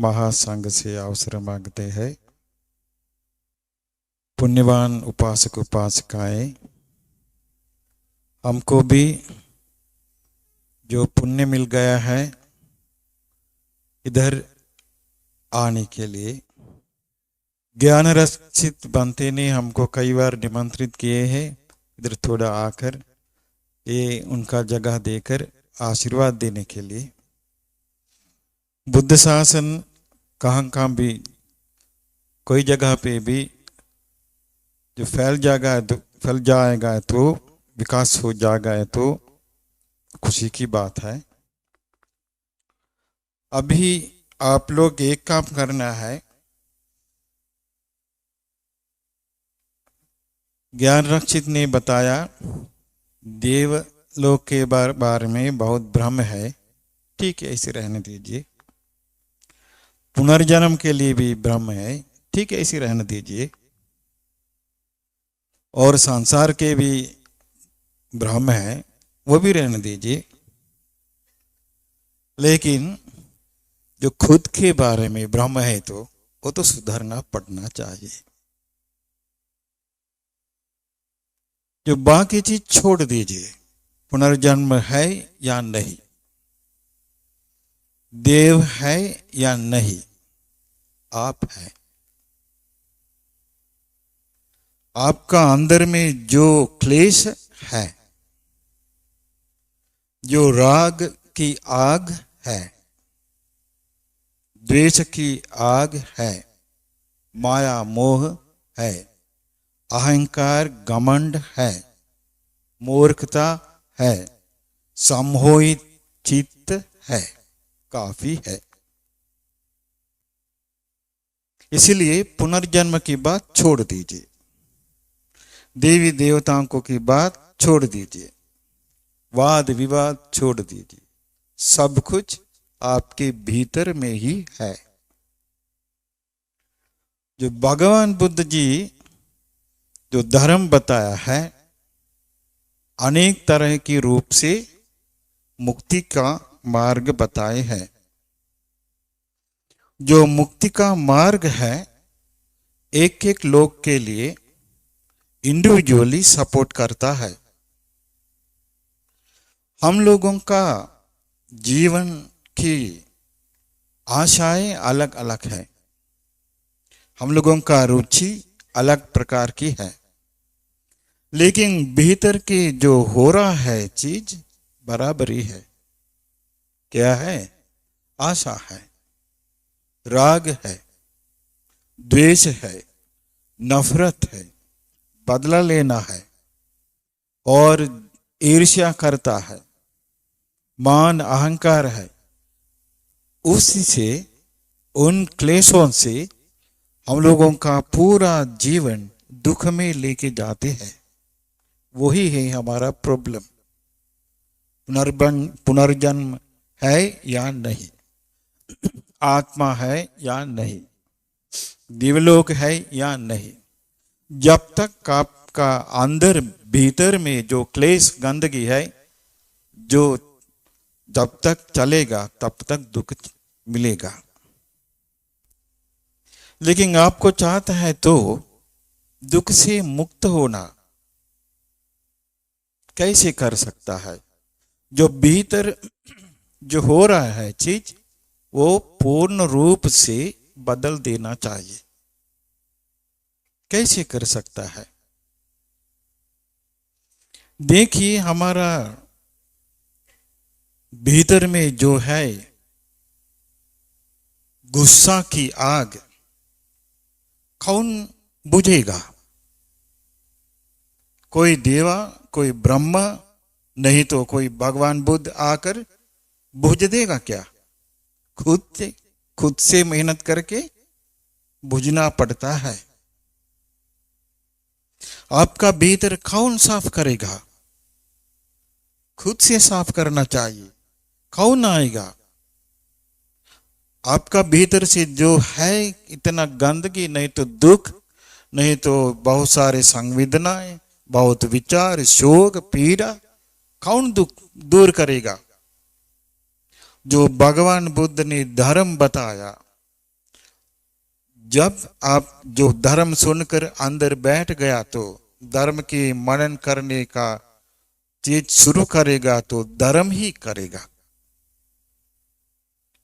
महासंघ से अवसर मांगते हैं। पुण्यवान उपासक उपासिकाएं, हमको भी जो पुण्य मिल गया है इधर आने के लिए, ज्ञान रक्षित बनते ने हमको कई बार निमंत्रित किए हैं इधर थोड़ा आकर ये उनका जगह देकर आशीर्वाद देने के लिए। बुद्ध शासन कहाँ कहाँ भी कोई जगह पे भी जो फैल जाएगा तो विकास हो जाएगा तो खुशी की बात है। अभी आप लोग एक काम करना है, ज्ञान रक्षित ने बताया देवलोक के बारे में बहुत भ्रम है, ठीक है ऐसे रहने दीजिए। पुनर्जन्म के लिए भी भ्रम है, ठीक है ऐसे रहने दीजिए। और संसार के भी भ्रम है, वो भी रहने दीजिए। लेकिन जो खुद के बारे में भ्रम है तो वो तो सुधरना पड़ना चाहिए। जो बाकी चीज छोड़ दीजिए, पुनर्जन्म है या नहीं, देव है या नहीं, आप है। आपका अंदर में जो क्लेश है, जो राग की आग है, द्वेष की आग है, माया मोह है, अहंकार घमंड है, मूर्खता है, सम्मोहित चित्त है, काफी है। इसलिए पुनर्जन्म की बात छोड़ दीजिए, देवी देवताओं को की बात छोड़ दीजिए, वाद विवाद छोड़ दीजिए। सब कुछ आपके भीतर में ही है। जो भगवान बुद्ध जी जो धर्म बताया है, अनेक तरह के रूप से मुक्ति का मार्ग बताए हैं। जो मुक्ति का मार्ग है एक एक लोग के लिए इंडिविजुअली सपोर्ट करता है। हम लोगों का जीवन की आशाएं अलग अलग है, हम लोगों का रुचि अलग प्रकार की है, लेकिन भीतर के जो हो रहा है चीज बराबरी है। क्या है? आशा है, राग है, द्वेष है, नफरत है, बदला लेना है और ईर्ष्या करता है, मान अहंकार है। उसी से, उन क्लेशों से हम लोगों का पूरा जीवन दुख में लेके जाते हैं। वही है हमारा प्रॉब्लम। पुनर्जन्म है या नहीं, आत्मा है या नहीं, दिवलोक है या नहीं, जब तक आपका अंदर भीतर में जो क्लेश गंदगी है जो जब तक चलेगा तब तक दुख मिलेगा। लेकिन आपको चाहता है तो दुख से मुक्त होना कैसे कर सकता है? जो भीतर जो हो रहा है चीज वो पूर्ण रूप से बदल देना चाहिए। कैसे कर सकता है? देखिए, हमारा भीतर में जो है गुस्सा की आग कौन बुझेगा? कोई देवा, कोई ब्रह्मा, नहीं तो कोई भगवान बुद्ध आकर बुझ देगा क्या? खुद से मेहनत करके बुझना पड़ता है। आपका भीतर कौन साफ करेगा? खुद से साफ करना चाहिए। कौन आएगा? आपका भीतर से जो है इतना गंदगी, नहीं तो दुख, नहीं तो बहुत सारे संवेदनाएं, बहुत विचार, शोक, पीड़ा, कौन दुख दूर करेगा? जो भगवान बुद्ध ने धर्म बताया, जब आप जो धर्म सुनकर अंदर बैठ गया तो धर्म की मनन करने का चीज शुरू करेगा तो धर्म ही करेगा,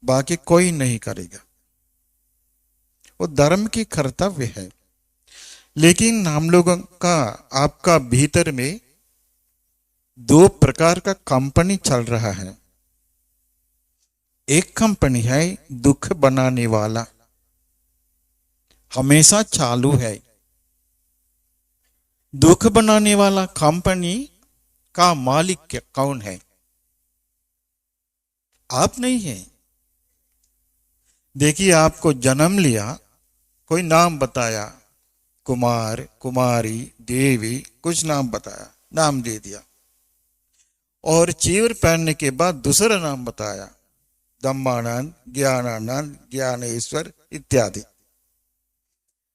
बाकी कोई नहीं करेगा। वो धर्म की कर्तव्य है। लेकिन हम लोगों का आपका भीतर में दो प्रकार का कंपनी चल रहा है। एक कंपनी है दुख बनाने वाला, हमेशा चालू है। दुख बनाने वाला कंपनी का मालिक कौन है? आप नहीं है। देखिए, आपको जन्म लिया, कोई नाम बताया, कुमार, कुमारी, देवी, कुछ नाम बताया, नाम दे दिया, और चीवर पहनने के बाद दूसरा नाम बताया, धम्मानंद, ज्ञानानंद, ज्ञानेश्वर इत्यादि।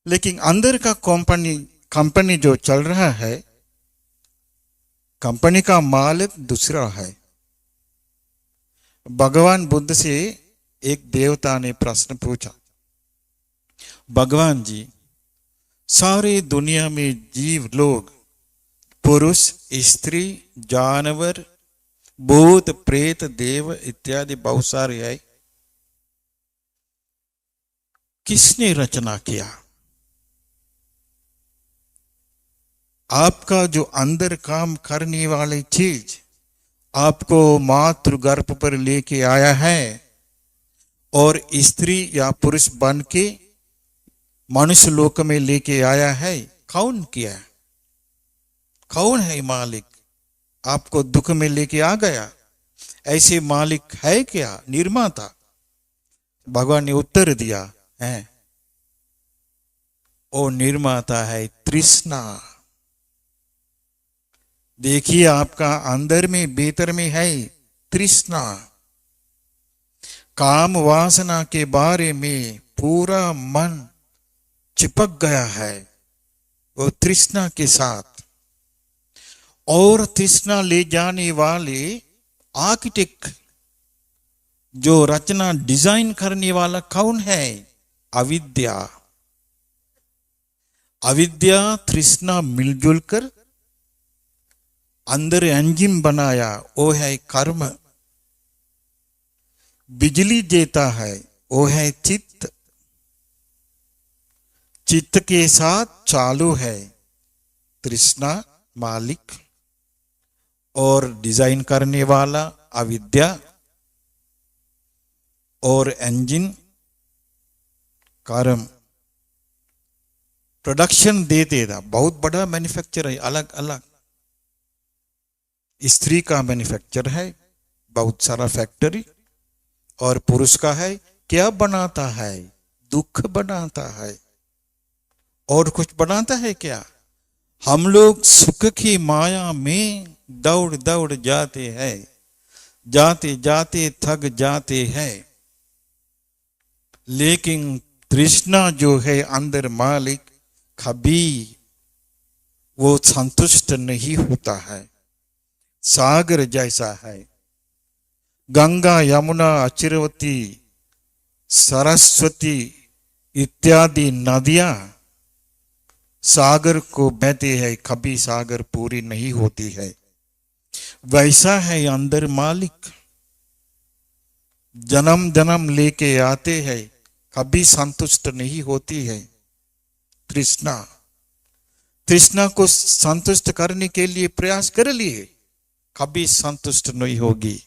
लेकिन अंदर का कंपनी जो चल रहा है, कंपनी का मालिक दूसरा है। भगवान बुद्ध से एक देवता ने प्रश्न पूछा, भगवान जी, सारे दुनिया में जीव लोग, पुरुष, स्त्री, जानवर, भूत, प्रेत, देव इत्यादि बहुत सारे है, किसने रचना किया? आपका जो अंदर काम करने वाली चीज आपको मातृ गर्भ पर लेके आया है और स्त्री या पुरुष बन के मनुष्य लोक में लेके आया है, कौन किया? कौन है मालिक? आपको दुख में लेके आ गया, ऐसे मालिक है क्या? निर्माता? भगवान ने उत्तर दिया है, ओ निर्माता है तृष्णा। देखिए, आपका अंदर में भीतर में है तृष्णा। काम वासना के बारे में पूरा मन चिपक गया है वो तृष्णा के साथ। और तृष्णा ले जाने वाले आर्किटेक्ट, जो रचना डिजाइन करने वाला कौन है? अविद्या। अविद्या तृष्णा मिलजुल कर अंदर इंजन बनाया, वो है कर्म। बिजली देता है वो है चित्त। चित्त के साथ चालू है तृष्णा मालिक, और डिजाइन करने वाला अविद्या, और इंजन कर्म। प्रोडक्शन देते था, बहुत बड़ा मैन्युफैक्चर है, अलग अलग। स्त्री का मैन्युफैक्चर है, बहुत सारा फैक्ट्री, और पुरुष का है, क्या बनाता है? दुख बनाता है। और कुछ बनाता है क्या? हम लोग सुख की माया में दौड़ दौड़ जाते हैं, जाते जाते थक जाते हैं। लेकिन तृष्णा जो है अंदर मालिक, कभी वो संतुष्ट नहीं होता है। सागर जैसा है। गंगा, यमुना, अचिरवती, सरस्वती इत्यादि नदियां सागर को बहते हैं, कभी सागर पूरी नहीं होती है। वैसा है अंदर मालिक, जन्म जन्म लेके आते हैं, कभी संतुष्ट नहीं होती है तृष्णा। तृष्णा को संतुष्ट करने के लिए प्रयास कर लिए, कभी संतुष्ट नहीं होगी।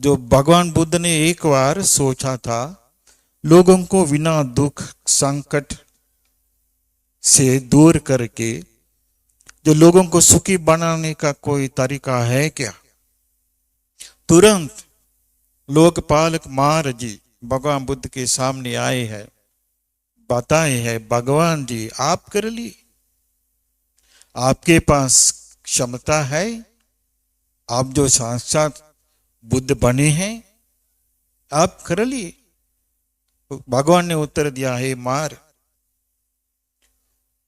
जो भगवान बुद्ध ने एक बार सोचा था, लोगों को बिना दुख संकट से दूर करके जो लोगों को सुखी बनाने का कोई तरीका है क्या? तुरंत लोकपालक मार जी भगवान बुद्ध के सामने आए हैं, बताए हैं, भगवान जी आप कर ली, आपके पास क्षमता है, आप जो साक्षात बुद्ध बने हैं, आप कर लिए। भगवान ने उत्तर दिया, है मार,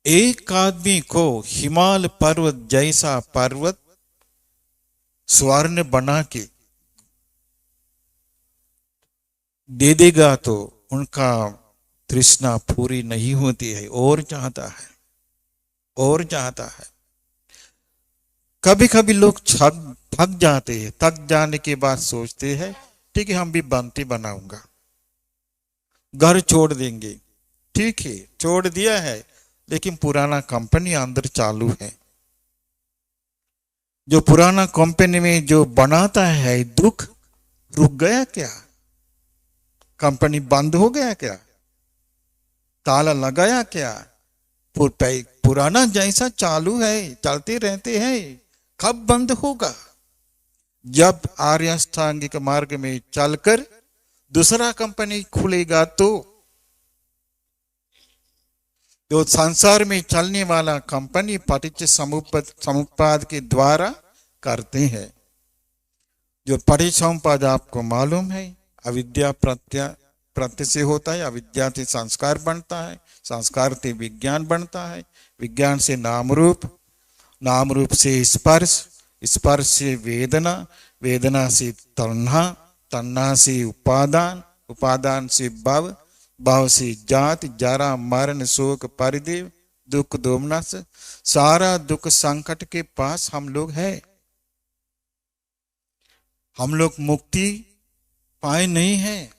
एक आदमी को हिमालय पर्वत जैसा पर्वत स्वर्ण बना के दे देगा तो उनका तृष्णा पूरी नहीं होती है, और चाहता है, और चाहता है। कभी कभी लोग थक जाते हैं, थक जाने के बाद सोचते हैं ठीक है हम भी बंती बनाऊंगा, घर छोड़ देंगे। ठीक है छोड़ दिया है, लेकिन पुराना कंपनी अंदर चालू है। जो पुराना कंपनी में जो बनाता है दुख रुक गया क्या? कंपनी बंद हो गया क्या? ताला लगाया क्या? पुराना जैसा चालू है, चलते रहते हैं, कब बंद होगा? जब आर्य अष्टांगिक मार्ग में चलकर दूसरा कंपनी खुलेगा तो जो संसार में चलने वाला कंपनी पटिच्च समुप्पाद के द्वारा करते हैं। जो पटिच्च समुप्पाद आपको मालूम है, अविद्या प्रत्यय से होता है, अविद्या से संस्कार बनता है, संस्कार से विज्ञान बनता है, विज्ञान से नाम रूप, नाम रूप से स्पर्श, स्पर्श से वेदना, वेदना से तन्हा, तन्हा से उपादान, उपादान से भव, भाव से जाति, जरा मरण शोक परिदेव दुख दोमनस। सारा दुख संकट के पास हम लोग हैं। हम लोग मुक्ति पाए नहीं है।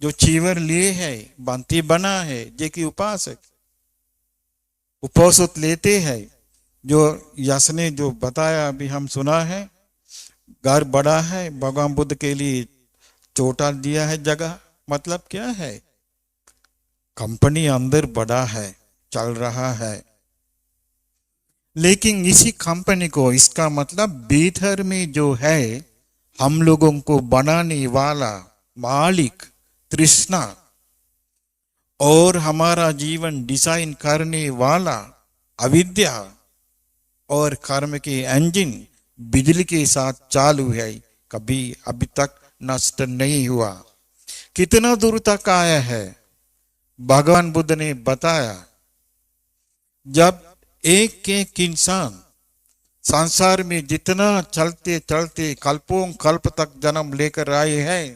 जो चीवर लिए है, बंती बना है, जे की उपासक उपोषित लेते हैं। जो यश ने जो बताया अभी हम सुना है, घर बड़ा है, भगवान बुद्ध के लिए छोटा दिया है जगह। मतलब क्या है? कंपनी अंदर बड़ा है, चल रहा है, लेकिन इसी कंपनी को, इसका मतलब भीतर में जो है हम लोगों को बनाने वाला मालिक तृष्णा और हमारा जीवन डिजाइन करने वाला अविद्या और कर्म के इंजन बिजली के साथ चालू है, कभी अभी तक नष्ट नहीं हुआ। कितना दूर तक आया है? भगवान बुद्ध ने बताया, जब एक एक इंसान संसार में जितना चलते चलते कल्पों कल्प तक जन्म लेकर आए हैं,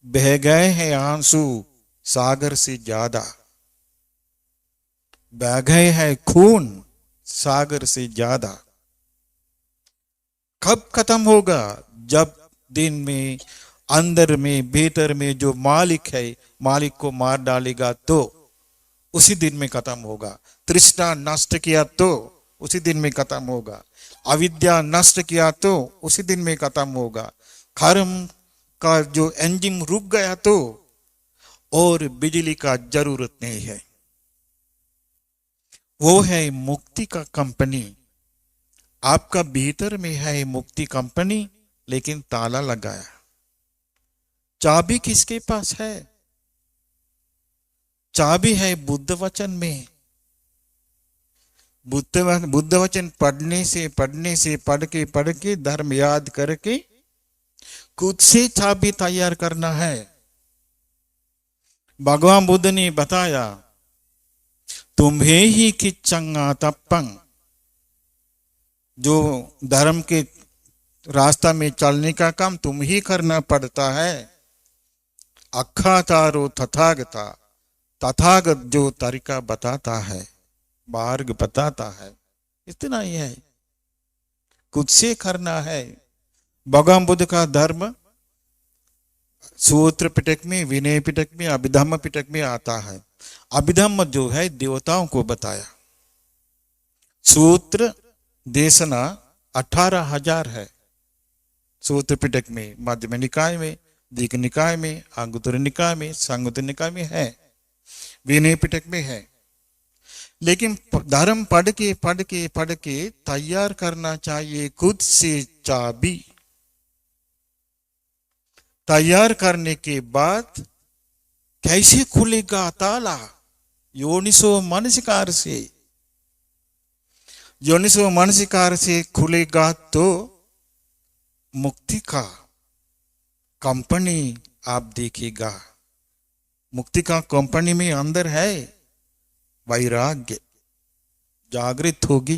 बह गए हैं आंसू सागर से ज्यादा, बह गए हैं खून सागर से ज्यादा। कब खत्म होगा? जब दिन में अंदर में भीतर में जो मालिक है, मालिक को मार डालेगा तो उसी दिन में खत्म होगा। तृष्णा नष्ट किया तो उसी दिन में खत्म होगा। अविद्या नष्ट किया तो उसी दिन में खत्म होगा। कर्म का जो इंजन रुक गया तो और बिजली का जरूरत नहीं है। वो है मुक्ति का कंपनी। आपका भीतर में है मुक्ति कंपनी, लेकिन ताला लगाया। चाबी किसके पास है? चाबी है बुद्ध वचन में। बुद्ध वचन पढ़ने से पढ़ के धर्म याद करके खुद से चाबी तैयार करना है। भगवान बुद्ध ने बताया, तुम्हें ही किच्चंगा तप्पंग, जो धर्म के रास्ता में चलने का काम तुम ही करना पड़ता है। अखा तारो तथागता, तथागत जो तरीका बताता है, मार्ग बताता है, इतना ही है, खुद से करना है। भगवान बुद्ध का धर्म सूत्र पिटक में, विनय पिटक में, अभिधम्म पिटक में आता है। अभिधम्म जो है देवताओं को बताया। सूत्र देशना 18,000 है सूत्र पिटक में, मध्यम निकाय में, दीघ निकाय में, अंगुत्तर निकाय में, संयुत्तर निकाय में है, विनय पिटक में है। लेकिन धर्म पढ़ के तैयार करना चाहिए खुद से चाबी। तैयार करने के बाद कैसे खुलेगा ताला? योनिसो मनसिकार से। योनिसो मनसिकार से खुलेगा तो मुक्ति का कंपनी आप देखिएगा। मुक्ति का कंपनी में अंदर है वैराग्य, जागृत होगी।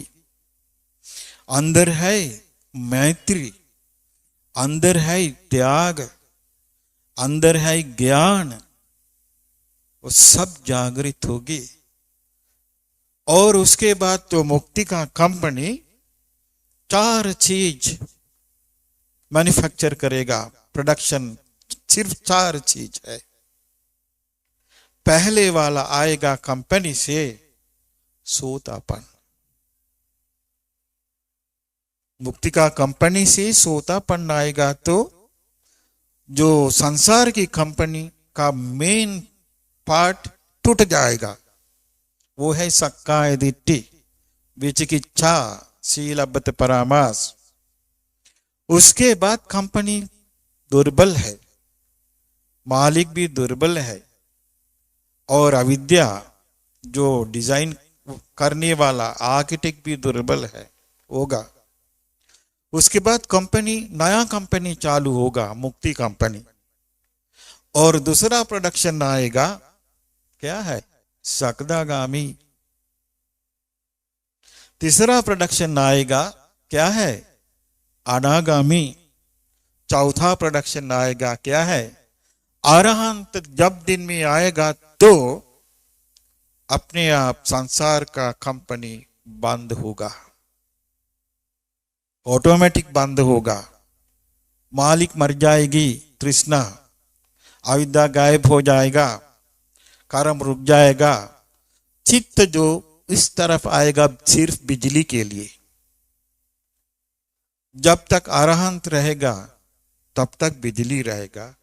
अंदर है मैत्री, अंदर है त्याग, अंदर है ज्ञान, वो सब जागृत होगी। और उसके बाद तो मुक्ति का कंपनी 4 चीज मैन्युफैक्चर करेगा, प्रोडक्शन सिर्फ 4 चीज है। पहले वाला आएगा कंपनी से सोतापन, मुक्ति का कंपनी से सोतापन आएगा तो जो संसार की कंपनी का मेन पार्ट टूट जाएगा, वो है सक्काय दिट्ठी, विचिकिच्छा, शीलबद्ध परामास। उसके बाद कंपनी दुर्बल है, मालिक भी दुर्बल है, और अविद्या जो डिजाइन करने वाला आर्किटेक्ट भी दुर्बल है होगा। उसके बाद कंपनी, नया कंपनी चालू होगा, मुक्ति कंपनी, और दूसरा प्रोडक्शन आएगा, क्या है, सकदागामी। तीसरा प्रोडक्शन आएगा, क्या है, अनागामी। चौथा प्रोडक्शन आएगा, क्या है, अरहंत। जब दिन में आएगा तो अपने आप संसार का कंपनी बंद होगा, ऑटोमेटिक बंद होगा। मालिक मर जाएगी, तृष्णा, अविद्या गायब हो जाएगा, कर्म रुक जाएगा। चित्त जो इस तरफ आएगा सिर्फ बिजली के लिए। जब तक अरहंत रहेगा तब तक बिजली रहेगा।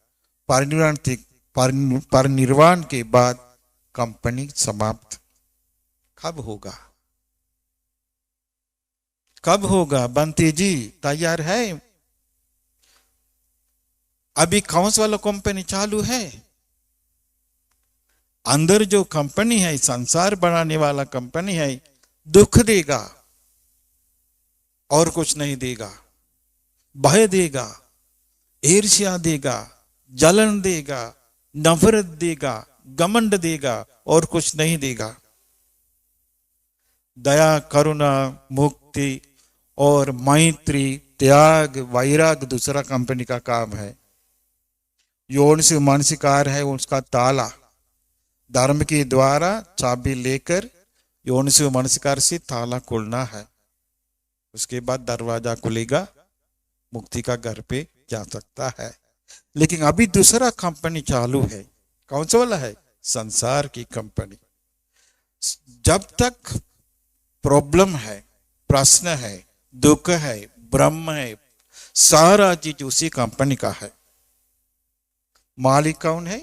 परिनिर्वाण के बाद कंपनी समाप्त। कब होगा, कब होगा? बंटी जी तैयार है? अभी कौन सा वाला कंपनी चालू है? अंदर जो कंपनी है, संसार बनाने वाला कंपनी है, दुख देगा और कुछ नहीं देगा। भय देगा, ईर्ष्या देगा, जलन देगा, नफरत देगा, घमंड देगा और कुछ नहीं देगा। दया, करुणा, मुक्ति और मैत्री, त्याग, वैराग दूसरा कंपनी का काम है। योनिसो मानसिकार है उसका ताला। धर्म के द्वारा चाबी लेकर योनिसो मानसिकार से ताला खोलना है। उसके बाद दरवाजा खुलेगा, मुक्ति का घर पे जा सकता है। लेकिन अभी दूसरा कंपनी चालू है। कौन सा वाला है? संसार की कंपनी। जब तक प्रॉब्लम है, प्रश्न है, दुख है, ब्रह्म है, सारा चीज उसी कंपनी का है। मालिक कौन है?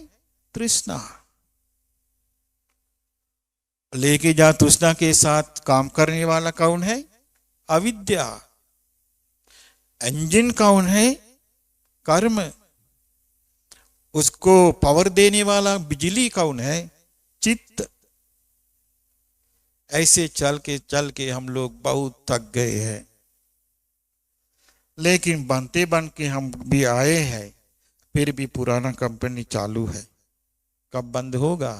तृष्णा। लेके जा तृष्णा के साथ काम करने वाला कौन है? अविद्या। इंजन कौन है? कर्म। उसको पावर देने वाला बिजली कौन है? चित्त। ऐसे चल के हम लोग बहुत थक गए हैं। लेकिन बनते बन के हम भी आए हैं, फिर भी पुराना कंपनी चालू है। कब बंद होगा?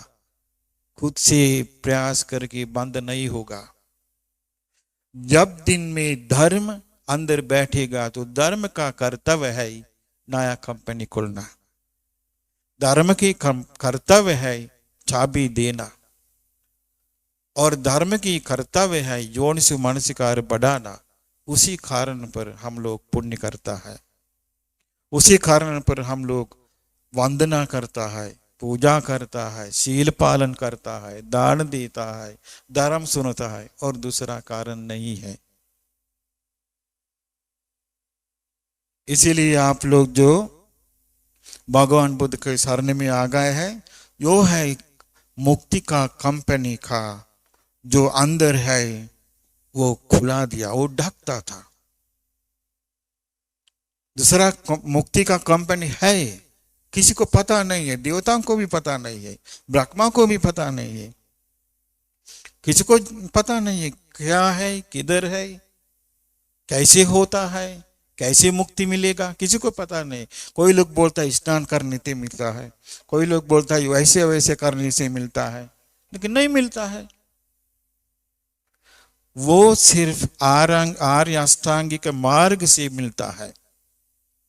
खुद से प्रयास करके बंद नहीं होगा। जब दिन में धर्म अंदर बैठेगा तो धर्म का कर्तव्य है नया कंपनी खोलना। धर्म की कर्तव्य है चाबी देना, और धर्म की कर्तव्य है योनिसो मानसिकार बढ़ाना। उसी कारण पर हम लोग पुण्य करता है, उसी कारण पर हम लोग वंदना करता है, पूजा करता है, शील पालन करता है, दान देता है, धर्म सुनता है, और दूसरा कारण नहीं है। इसीलिए आप लोग जो भगवान बुद्ध के शरण में आ गए हैं, यो है मुक्ति का कंपनी का जो अंदर है वो खुला दिया, वो ढकता था। दूसरा मुक्ति का कंपनी है, किसी को पता नहीं है, देवताओं को भी पता नहीं है, ब्रह्मा को भी पता नहीं है, किसी को पता नहीं है क्या है, किधर है, कैसे होता है, कैसे मुक्ति मिलेगा, किसी को पता नहीं। कोई लोग बोलता है स्नान करने से मिलता है, कोई लोग बोलता है वैसे वैसे करने से मिलता है, लेकिन नहीं मिलता है। वो सिर्फ आर्य अष्टांगिक मार्ग से मिलता है,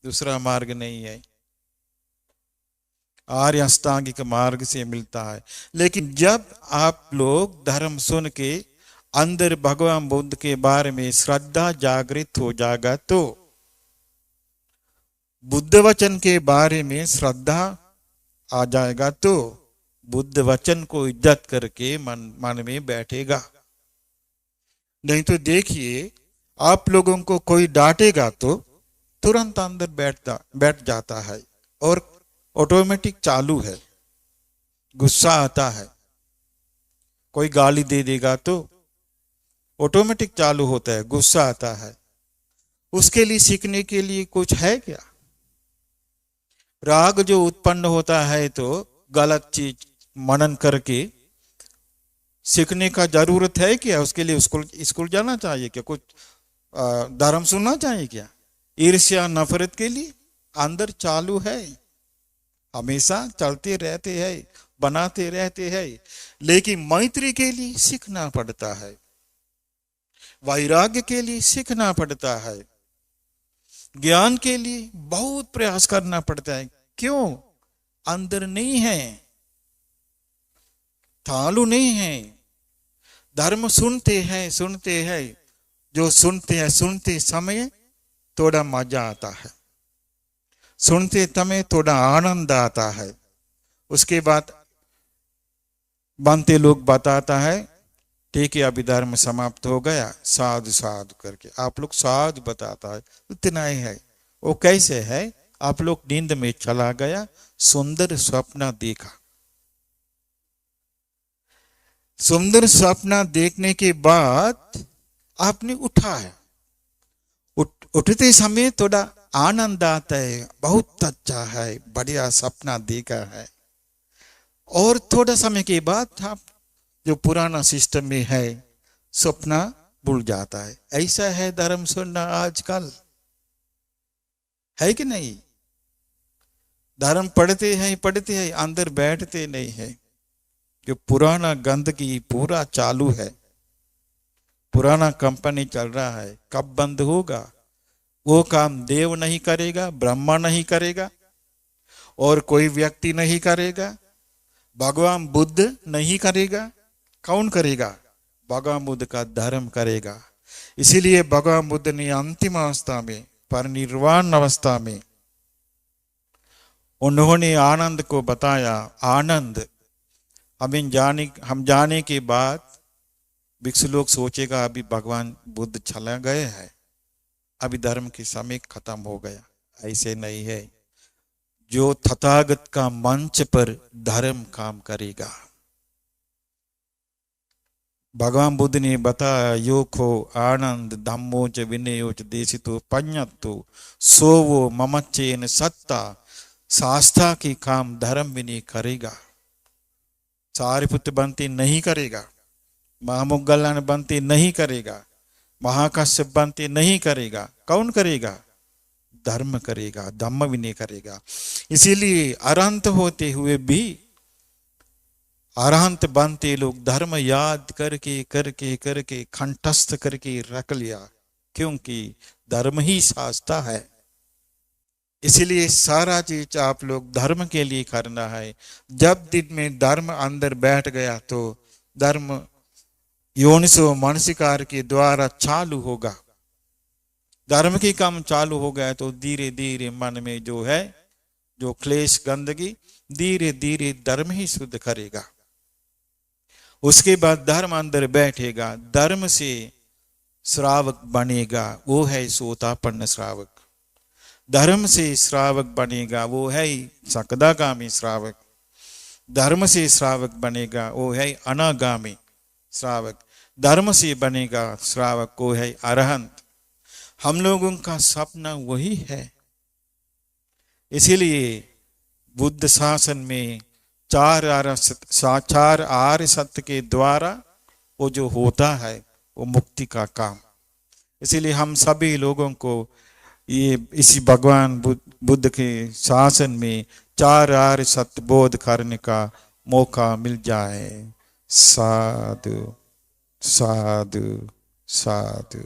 दूसरा मार्ग नहीं है। आर्य अष्टांगिक मार्ग से मिलता है। लेकिन जब आप लोग धर्म सुन के अंदर भगवान बुद्ध के बारे में श्रद्धा जागृत हो जाएगा तो बुद्ध वचन के बारे में श्रद्धा आ जाएगा तो बुद्ध वचन को इज्जत करके मन में बैठेगा। नहीं तो देखिए, आप लोगों को कोई डांटेगा तो तुरंत अंदर बैठ जाता है और ऑटोमेटिक चालू है, गुस्सा आता है। कोई गाली दे देगा तो ऑटोमेटिक चालू होता है, गुस्सा आता है। उसके लिए सीखने के लिए कुछ है क्या? राग जो उत्पन्न होता है तो गलत चीज मनन करके सीखने का जरूरत है क्या? उसके लिए स्कूल जाना चाहिए क्या? कुछ धर्म सुनना चाहिए क्या? ईर्ष्या नफरत के लिए अंदर चालू है, हमेशा चलते रहते हैं, बनाते रहते हैं। लेकिन मैत्री के लिए सीखना पड़ता है, वैराग्य के लिए सीखना पड़ता है, ज्ञान के लिए बहुत प्रयास करना पड़ता है। क्यों? अंदर नहीं है, चालू नहीं है। धर्म सुनते हैं, जो सुनते समय थोड़ा मजा आता है, सुनते समय थोड़ा आनंद आता है। उसके बाद बनते लोग बताता है, ठीक है अभी धर्म समाप्त हो गया, साधु साधु करके आप लोग साधु बताता है, इतना ही है। वो कैसे है? आप लोग नींद में चला गया, सुंदर स्वप्न देखा, सुंदर स्वप्न देखने के बाद आपने उठा है, उठते समय थोड़ा आनंद आता है, बहुत अच्छा है, बढ़िया सपना देखा है। और थोड़ा समय के बाद आप जो पुराना सिस्टम में है सपना भूल जाता है। ऐसा है धर्म सुनना आजकल, है कि नहीं? धर्म पढ़ते हैं, अंदर बैठते नहीं है। जो पुराना गंदगी पूरा चालू है, पुराना कंपनी चल रहा है, कब बंद होगा? वो काम देव नहीं करेगा, ब्रह्मा नहीं करेगा, और कोई व्यक्ति नहीं करेगा, भगवान बुद्ध नहीं करेगा। कौन करेगा? भगवान बुद्ध का धर्म करेगा। इसीलिए भगवान बुद्ध ने अंतिम अवस्था में, परिनिर्वाण अवस्था में, उन्होंने आनंद को बताया। आनंद हम जाने के बाद भिक्षु लोग सोचेगा अभी भगवान बुद्ध चला गए हैं, अभी धर्म के समय खत्म हो गया। ऐसे नहीं है। जो तथागत का मंच पर धर्म काम करेगा। भगवान बुद्ध ने बताया, योखो आनंद धम्मोच विनयोच देशितो पඤ्ඤतो सोवो ममच्चेन सत्ता। शास्त्रा के काम धर्म विनय करेगा, सारिपुत्र बनते नहीं करेगा, महामुगल्लान बनते नहीं करेगा, महाकाश्यप बनते नहीं करेगा। कौन करेगा? धर्म करेगा, धम्म विनय करेगा। इसीलिए अरहंत होते हुए भी अरहंत बनते लोग धर्म याद करके करके करके कंठस्थ करके रख लिया, क्योंकि धर्म ही शास्त्र है। इसलिए सारा चीज आप लोग धर्म के लिए करना है। जब दिन में धर्म अंदर बैठ गया तो धर्म योनिसो मानसिकार के द्वारा चालू होगा। धर्म की काम चालू हो गया तो धीरे धीरे मन में जो है, जो क्लेश गंदगी, धीरे धीरे धर्म ही शुद्ध करेगा। उसके बाद धर्म अंदर बैठेगा, धर्म से श्रावक बनेगा, वो है सोतापन्न श्रावक। धर्म से श्रावक बनेगा, वो है सकदागामी श्रावक। धर्म से श्रावक बनेगा, वो है अनागामी श्रावक। धर्म से बनेगा श्रावक, वो है अरहंत। हम लोगों का सपना वही है। इसीलिए बुद्ध शासन में चार आर्य सत्य के द्वारा वो जो होता है वो मुक्ति का काम। इसीलिए हम सभी लोगों को ये इसी भगवान बुद्ध के शासन में चार आर्य सत्य बोध करने का मौका मिल जाए। साधु साधु साधु।